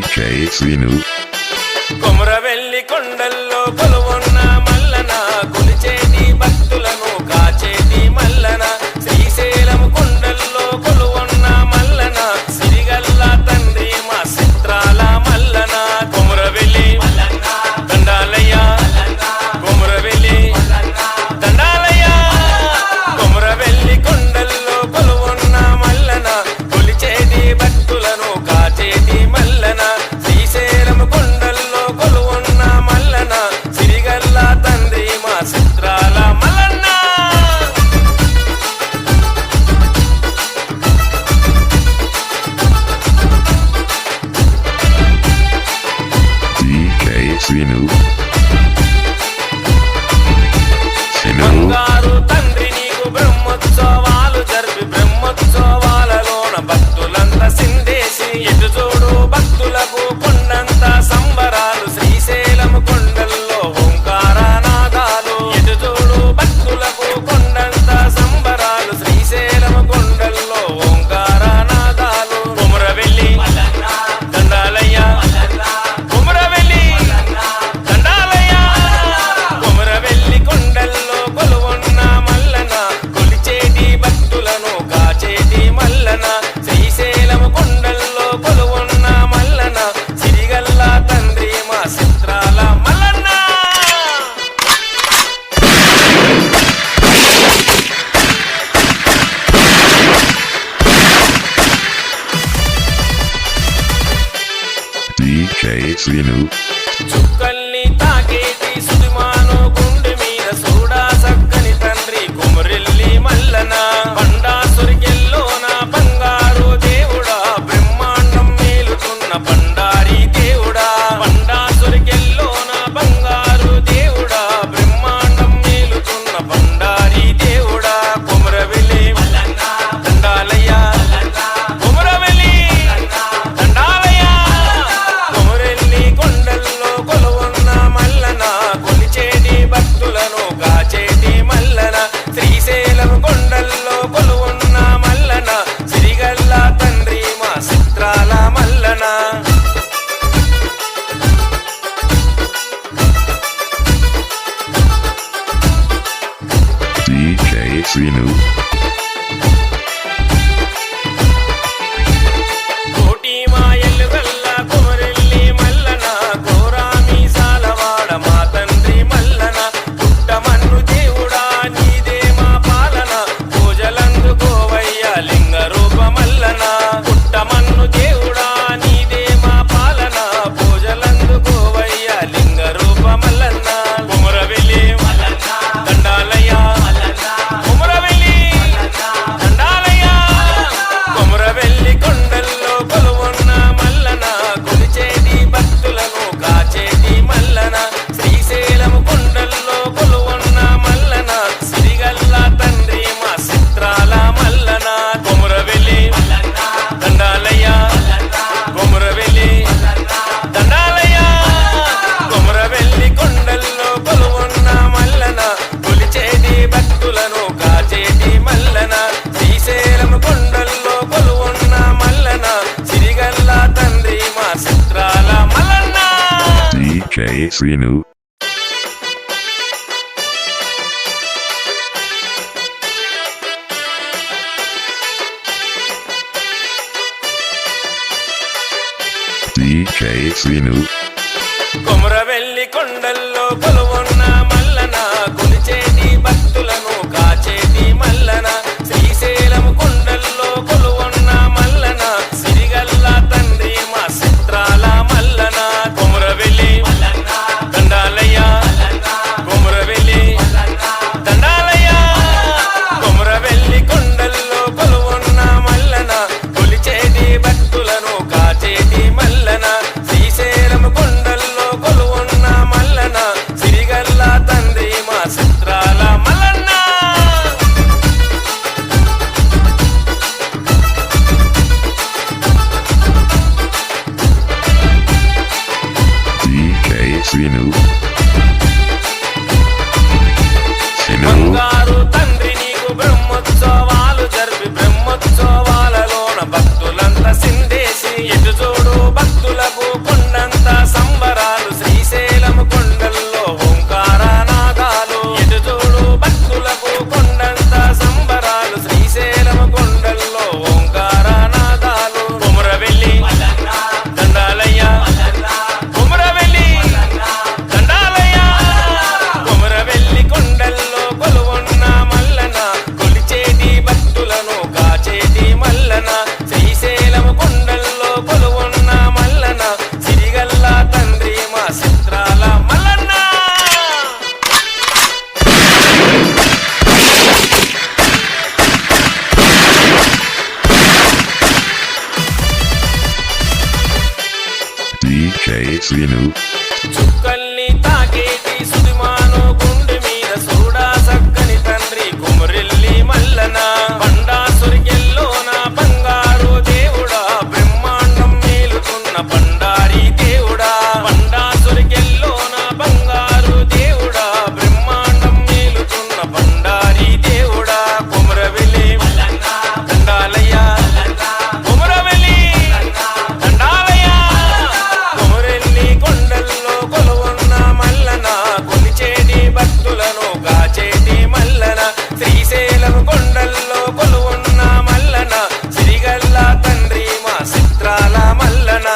DJ Srinu. Komaravelli కొండల్లో కొలువున్న మల్లన కొలిచేటి భక్తులను కాచేటి మల్లన శ్రీశైలం కొండల్లో కొలువున్న మల్లన సిరిగల్ల తండ్రి మా చిత్రాల మల్లన కొమరవెల్లి దండాలయ్య కొమరవెల్లి దండాలయ్య కొమరవెల్లి కొండల్లో కొలువున్న మల్లన కొలిచేటి భక్తులను కాచేటి మల్లన శ్రీశైలం కొండల్లో కొలువున్న మల్లన సిరిగల్ల తండ్రి మా చిత్రాల మల్లన్న DJ Srinu. బంగారు తండ్రి నీకు బ్రహ్మోత్సవాలు జరిపి బ్రహ్మోత్సవాలలోన భక్తులంతా సిందేసి ఎటు చూడు భక్తులకు కొండంత సంబరాలు శ్రీశైలం కొండల్లో ఓంకార నాదాలు ఎటు చూడు భక్తులకు కొండంత సంబరాలు శ్రీశైలం కొండల్లో ఓంకార నాదాలు కొమరవెల్లి దండాలయ్య కొమరవెల్లి దండాలయ్య కొమరవెల్లి కొండల్లో కొలువున్న మల్లన కొలిచేటి భక్తులను కాచేటి మల్లన శ్రీశైలం కొండల్లో కొలువున్న మల్లన సిరిగల్ల తండ్రి మా చిత్రాల మల్లన్న DJ Srinu. చుక్కల్ని తాకేటి సుదిమాను గుండె మీద సూడా సక్కని తండ్రి కుమరెల్లి మల్లన బండాసురికెల్లోన బంగారు దేవుడా బ్రహ్మాండం మేలుతున్న బండారి దేవుడా బండాసురికెల్లోన బంగారు దేవుడా బ్రహ్మాండం మేలుతున్న బండారి దేవుడా కొమరవెల్లి దండాలయ్య కొమరవెల్లి దండాలయ్య కొమరెల్లి కొండల్లో కొలువున్న మల్లన కొలిచేటి భక్తులను కాచేటి మల్లన శ్రీశైలం కొండల్లో కొలువున్న మల్లన సిరిగల్ల తండ్రి మా చిత్రాల మల్లన DJ Srinu. కోటి మాయలు గల్ల కొమరెల్లి మల్లన కోరామి సాలవాడ మా తండ్రి మల్లన పుట్టమన్ను దేవుడా నీదే మా పాలన పూజలందుకోవయ్య లింగ రూప మల్లన పుట్టమన్ను దేవుడా నీదే మా పాలన పూజలందుకోవయ్య లింగ రూప మల్లన్న కొమరవెల్లి దండాలయ్య కొమరవెల్లి దండాలయ్య కొమరవెల్లి కొండల్లో కొలువున్న మల్లన కొలిచేటి భక్తులను కాచేటి మల్లన శ్రీశైలం కొండల్లో కొలువున్న మల్లన సిరిగల్ల తండ్రి మా చిత్రాల మల్లన కొమరవెల్లి దండాలయ్య కొమరవెల్లి దండాలయ్య కొమరవెల్లి కొండల్లో కొలువున్న మల్లన కొలిచేటి భక్తులను కాచేటి మల్లన శ్రీశైలం కొండల్లో కొలువున్న మల్లన సిరిగల్ల తండ్రి మా చిత్రాల Mallanna DJ Srinu. DJ Srinu. Komaravelli కొండల్లో కొలువున్న మల్లన కొలిచేటి భక్తులను కాచేటి మల్లన శ్రీశైలం కొండల్లో కొలువున్న మల్లన సిరిగల్ల తండ్రి మా చిత్రాల మల్లన కొమరవెల్లి దండాలయ్య కొమరవెల్లి దండాలయ్య కొమరవెల్లి కొండల్లో కొలువున్న మల్లన కొలిచేటి భక్తులను కాచేటి మల్లన శ్రీశైలం కొండల్లో కొలువున్న మల్లన సిరిగల్ల Srinu, చుక్కల్ని తాకేటి సుదిమాను గుండె మీద సూడా సక్కని తండ్రి కుమరెల్లి మల్లన పండాసురికెల్లోన బంగారు దేవుడా బ్రహ్మాండం మేలుతున్న పండారి దేవుడా పండాసురికెల్లోన బంగారు దేవుడా బ్రహ్మాండం మేలుతున్న పండారి దేవుడా కుమరవెల్లి దండాలయ్య కుమరవెల్లి దండాలయ్య కుమరెల్లి కొండల్లో కొలువున్న మల్లన కొలిచేటి భక్తులను కాచేటి మల్లన శ్రీశైలం కొండల్లో కొలువున్న మల్లన సిరిగల్ల తండ్రి మా చిత్రాల మల్లన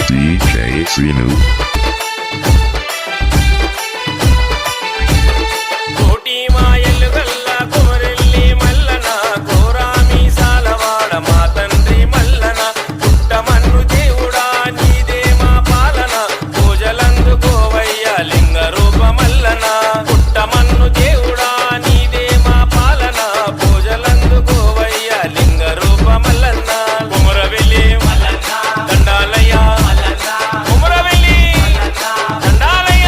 DJ Srinu, కోటి మాయలు గల్ల కుమరెల్లి మల్లన కోరామి సాలవాడ మా తండ్రి మల్లన పుట్టమన్ను దేవుడా నీదే మా పాలన పూజలందుకోవయ్య లింగ రూప మల్లన పుట్టమన్ను దేవుడా నీదే మా పాలన పూజలందుకోవయ్య లింగ రూప మల్లన్న కుమరవెల్లి దండాలయ్య కుమరవెల్లి దండాలయ్య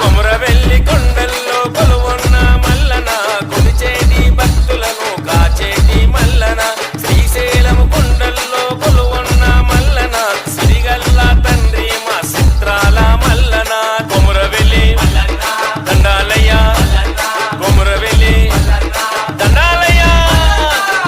కుమరవెల్లి కొండల్లో కొలువున్న మల్లన కొలిచేటి భక్తులను కాచేటి మల్లన శ్రీశైలం కొండల్లో కొలువున్న మల్లన సిరిగల్ల తండ్రి మా చిత్రాల మల్లన కుమరవెల్లి దండాలయ్య కుమరవెల్లి దండాలయ్య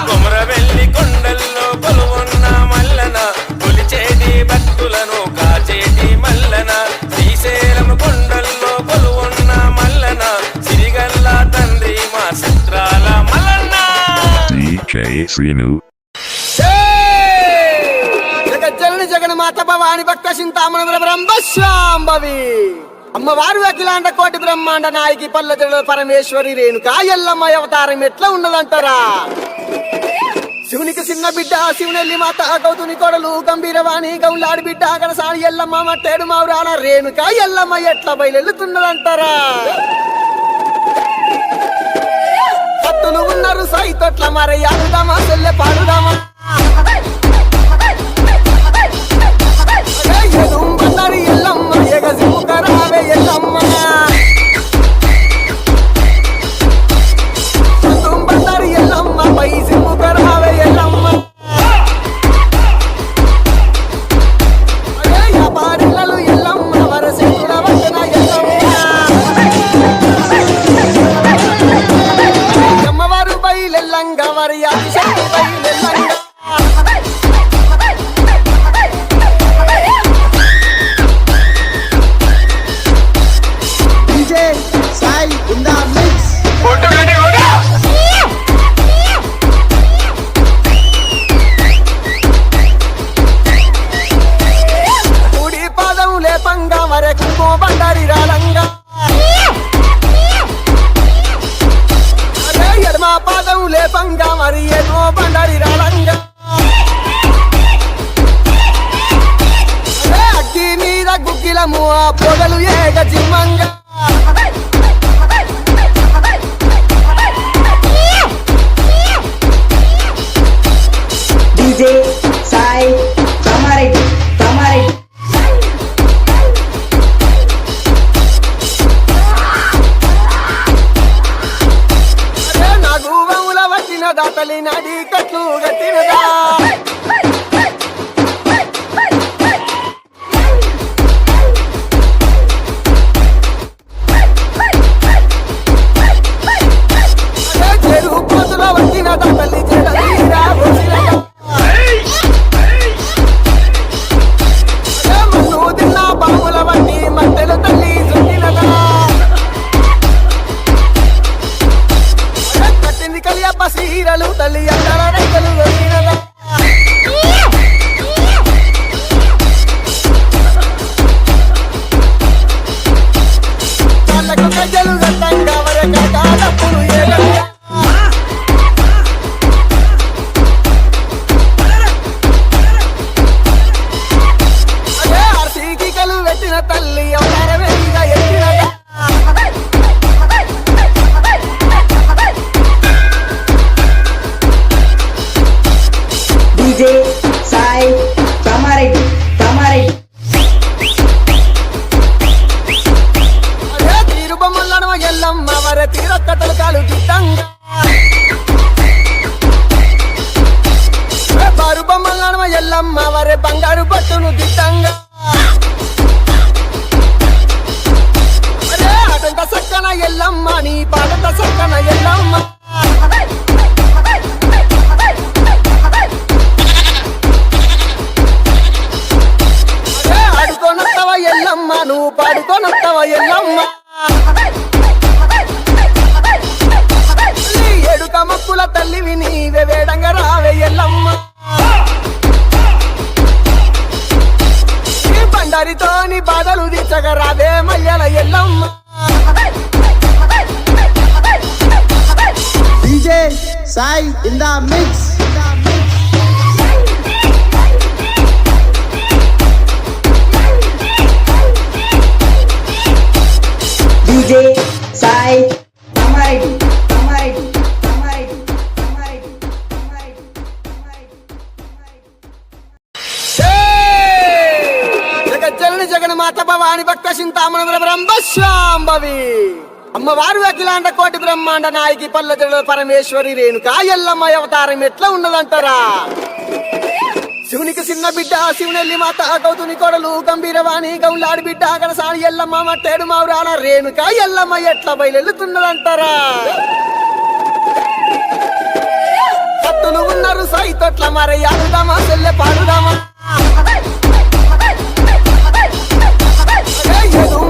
కుమరవెల్లి కొండల్లో కొలువున్న మల్లన కొలిచేటి భక్తులను కాచేటి మల్లన శ్రీశైలం కొండల్లో కొలువున్న మల్లన సిరిగల్ల తండ్రి మా చిత్రాల మల్లన్న DJ Srinu, జగజ్జనని జగన్మాత భవాని భక్త చింతామణ బ్రహ్మశ్వాంబవి అమ్మవారు అఖిలాండ కోటి బ్రహ్మాండ నాయకి పల్లె పరమేశ్వరి రేణుకా ఎల్లమ్మ అవతారం ఎట్లా ఉన్నదంటారా? శివునికి చిన్న బిడ్డ శివునెల్లి మాత గౌతుని కొడలు గంభీరవాణి గౌలాడి బిడ్డ గడసాని ఎల్లమ్మ మట్టేడు మావురాల రేణుకా ఎల్లమ్మ ఎట్లా బయలుతున్నదంటారా? భక్తులు ఉన్నారు సైతొట్ల మరి ఆడుదామా చెల్లె పాడుదామా బండారి ఎల్లమ్మ ఎగసి ముఖరావే ఎల్లమ్మ బండారి ఎల్లమ్మ పైసి ముఖరావే ఎల్లమ్మ పాడిలలు ఎల్లమ్మ వరసి వచన ఎల్లమ్మ అమ్మవారు బయలెల్లంగ మరి ఆదిశక్తి బయలెల్లంగ కుడి పాదం లేపంగా మరెక్కుకో బండారి రాలంగా అదే ఎడమ పాదం లేపంగా మరి ఏమో బండారి రాలంగా అదే అగ్గి మీద గుగ్గిలము ఆ పొగలు ఏగ జిమ్మంగా DJ Sai Kamaretti అదే నాకు వముల వచ్చిన దాతలి నడి కట్లు గట్టినదా అదే చెరువు పోతుల వచ్చిన దాతలి చెడలి రా వచ్చినదా DJ Sai Kamaretti. అరే తీరు బొమ్మలను ఎల్లమ్మ వరే తీరొక్క తలకాలు దిద్దంగా బారు బొమ్మలను ఎల్లమ్మ వరే బంగారు పట్టును దిద్దంగా అరే అటంత సక్కన ఎల్లమ్మ నీ పాటంత సక్కన ఎల్లమ్మ ఆడుకోనొత్తవ ఎల్లమ్మ నువ్వు పాడుకోనొత్తవ ఎల్లమ్మ ఏడుక మక్కుల తల్లివి నీవే వేడంగా రావే ఎల్లమ్మ ఈ బండారితోని బాధలు తీర్చగా రావే మల్లెల Yellamma DJ Sai in the mix. DJ Sai Kamaretti. జగజ్జనని జగన్మాత భవాని భక్త చింతామణ బ్రహ్మశాంభవి అమ్మవారు అఖిలాండ కోటి బ్రహ్మాండ నాయకి పల్లె పరమేశ్వరి రేణుకా ఎల్లమ్మ అవతారం ఎట్లా ఉన్నదంటారా? శివునికి చిన్న బిడ్డ శివునెల్లి మాత గౌతుని కొడలు గంభీరవాణి గౌలాడి బిడ్డ గడసాని ఎల్లమ్మ మట్టేడు మావురాల రేణుకా ఎల్లమ్మ ఎట్లా బయలుతున్నదంటారా? సత్తులు ఉన్నారు సైతొట్ల మరి ఆడుదామా చెల్లె పాడుదామా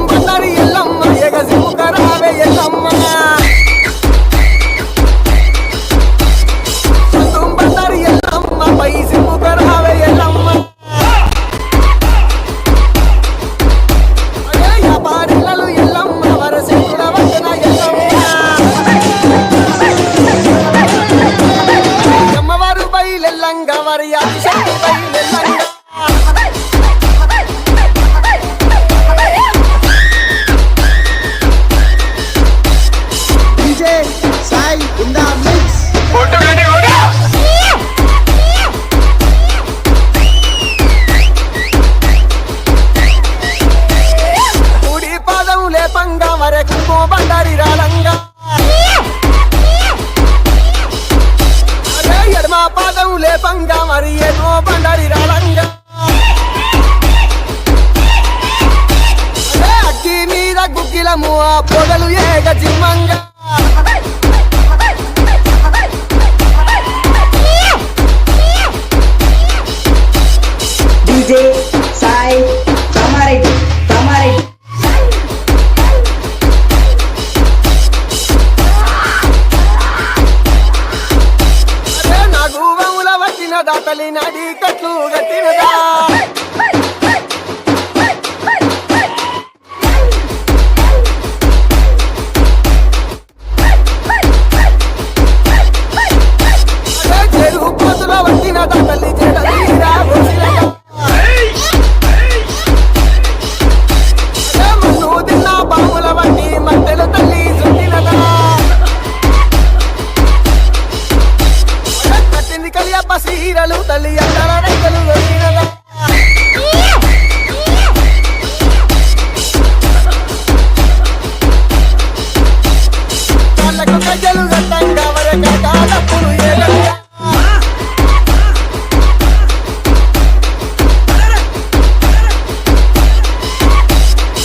బండారి ఎల్లమ్మ ఎగసి ముఖరావే ఎల్లమ్మ బండారి ఎల్లమ్మ పైసి ముఖరావే ఎల్లమ్మ పాడిలలు ఎల్లమ్మ వరసి వచన ఎల్లమ్మ అమ్మవారు బయలెల్లంగ వరి ఆశక్తి బయలెల్లంగ DJ Sai in the mix. కుడి పాదం లేపంగా మరే కుంకుమ బండారి రాలంగా అరే ఎడమ పాదం లేపంగా మరి ఏమో బండారి రాలంగా అరే అగ్గి మీద గుగ్గిలము ఆ పొగలు ఏగ జిమ్మంగా DJ Sai Kamaretti. అరే నాకు వముల వచ్చిన దాతలి నడి కట్లు గట్టినదా అరే చెరువు పోతుల వచ్చిన దాతలి చెడలీరా వచ్చినదా మన్ను తిన్న బాముల వంటి మట్టెలు తల్లి చుట్టినదా కట్టింది కలియప్ప సీరలు తల్లి అందర రైతులు వచ్చినదా కళ్ళకు గజ్జలు గట్టంగా వరక కాలప్పుడు ఏగంగా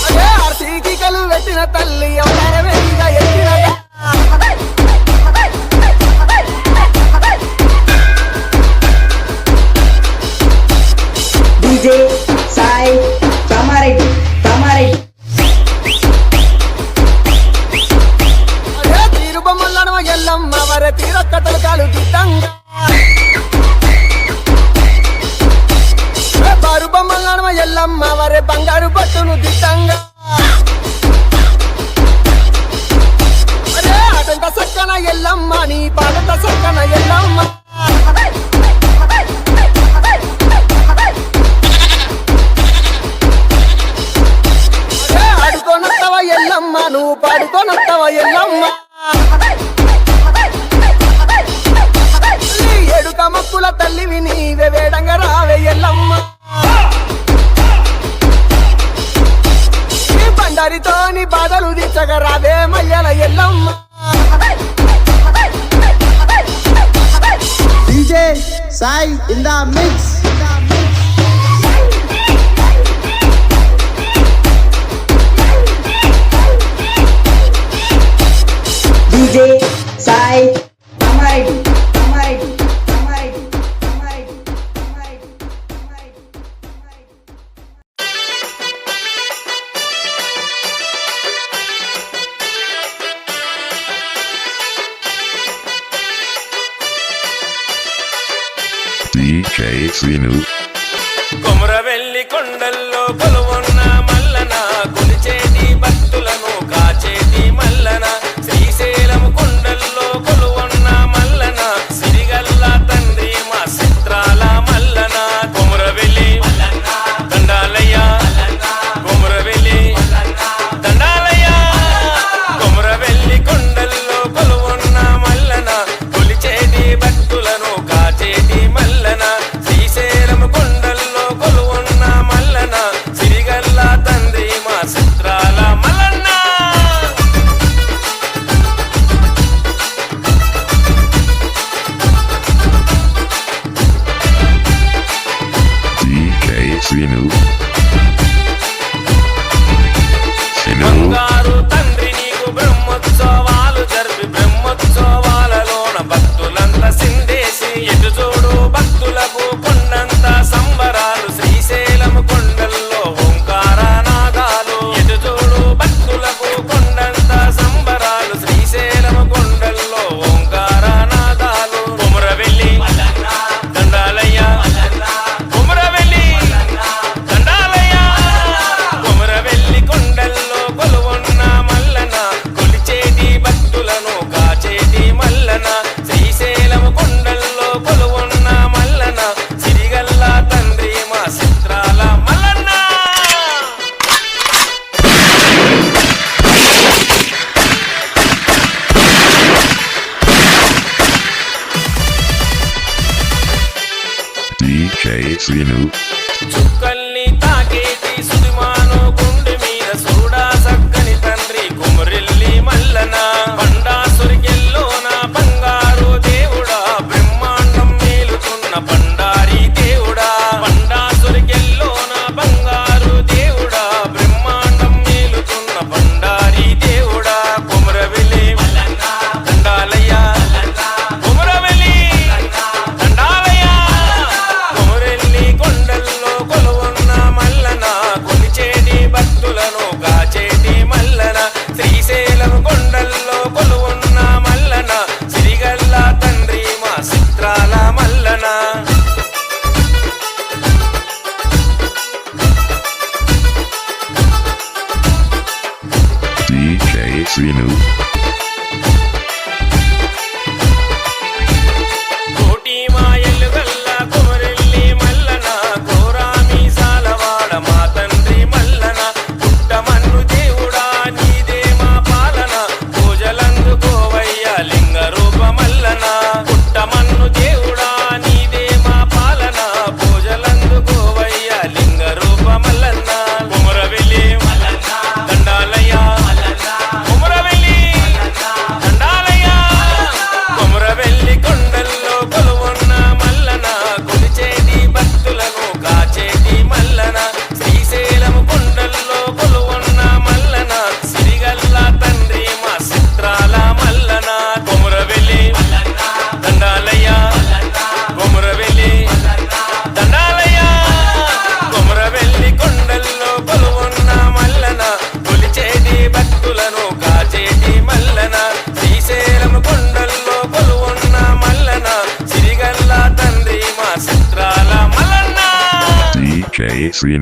అదే ఆర్సీకి కలు పెట్టిన తల్లి అవతారమే ఇక ఎత్తినదా DJ Sai Kamaretti. అదే తీరు బొమ్మలను ఎల్లమ్మ వరే తీరొక్క తలకాలు దిద్దంగా దీక్షగా రావే మయ్యల Yellamma. DJ Sai in the mix. DJ Sai Ramareddy, Ramareddy, Ramareddy, Ramareddy, Ramareddy, Ramareddy. DJ Sinu. Komaravelli కొండల్లో కొలువున్న మల్లన కొలిచేటి భక్తులను కాచేటి మల్లన శ్రీశైలం కొండల్లో కొలువున్న మల్లన సిరిగల్ల తండ్రి మా చిత్రాల మల్లన కొమరవెల్లి దండాలయ్య కొమరవెల్లి దండాలయ్య కొమరవెల్లి కొండల్లో కొలువున్న మల్లన కొలిచేటి భక్తులను కాచేటి మల్లన శ్రీశైలం కొండల్లో కొలువున్న మల్లన సిరిగల్ల తండ్రి మా చిత్రాల మల్లన్న. DJ Sinu. Sinu. బంగారు తండ్రి నీకు బ్రహ్మోత్సవాలు జరిపి బ్రహ్మోత్సవాలలోన భక్తులంతా సిందేసి ఎటు చూడు భక్తులకు కొండంత సంబరాలు శ్రీశైలం కొండల్లో ఓంకార నాదాలు ఎటు చూడు భక్తులకు కొండంత సంబరాలు శ్రీశైలం కొండల్లో ఓంకార నాదాలు కొమరవెల్లి దండాలయ్య కొమరవెల్లి దండాలయ్య కొమరవెల్లి కొండల్లో కొలువున్న మల్లన కొలిచేటి భక్తులను కాచేటి మల్లన శ్రీశైలం కొండల్లో కొలువున్న మల్లన సిరిగల్ల తండ్రి మా చిత్రాల మల్లన్న. DJ Sinu. చుక్కల్ని తాకేటి సుదిమాను గుండె మీద సూడా సక్కని తండ్రి కుమరెల్లి మల్లన పండాసురికెల్లోన బంగారు దేవుడా బ్రహ్మాండం మేలుతున్న పండారి దేవుడా పండాసురికెల్లోన బంగారు దేవుడా బ్రహ్మాండం మేలుతున్న పండారి దేవుడా కుమరవెల్లి దండాలయ్య కుమరవెల్లి దండాలయ్య కొమరెల్లి కొండల్లో కొలువున్న మల్లన కొలిచేటి భక్తులను కాచేటి మల్లన శ్రీశైలం కొండల్లో కొలువున్న మల్లన సిరిగల్ల తండ్రి మా చిత్రాల మల్లన. DJ Sinu. కోటి మాయలు గల్ల కొమరెల్లి మల్లన కోరామి సాలవాడ మా తండ్రి మల్లన పుట్టమన్ను దేవుడా నీదే మా పాలన పూజలందుకోవయ్య లింగ రూప మల్లన పుట్టమన్ను దేవుడా నీదే మా పాలన పూజలందుకోవయ్య లింగ రూప మల్లన్న కొమరవెల్లి దండాలయ్య కొమరవెల్లి దండాలయ్య కొమరవెల్లి కొండల్లో కొలువున్న మల్లన కొలిచేటి భక్తులను కాచేటి మల్లన శ్రీశైలం కొండల్లో కొలువున్న మల్లన సిరిగల్ల తండ్రి మా చిత్రాల మల్లన కొమరవెల్లి దండాలయ్య కొమరవెల్లి దండాలయ్య కొమరవెల్లి కొండల్లో కొలువున్న మల్లన కొలిచేటి భక్తులను కాచేటి మల్లన శ్రీశైలం కొండల్లో కొలువున్న మల్లన సిరిగల్ల తండ్రి మా చిత్రాల మల్లన్న. DJ Sinu.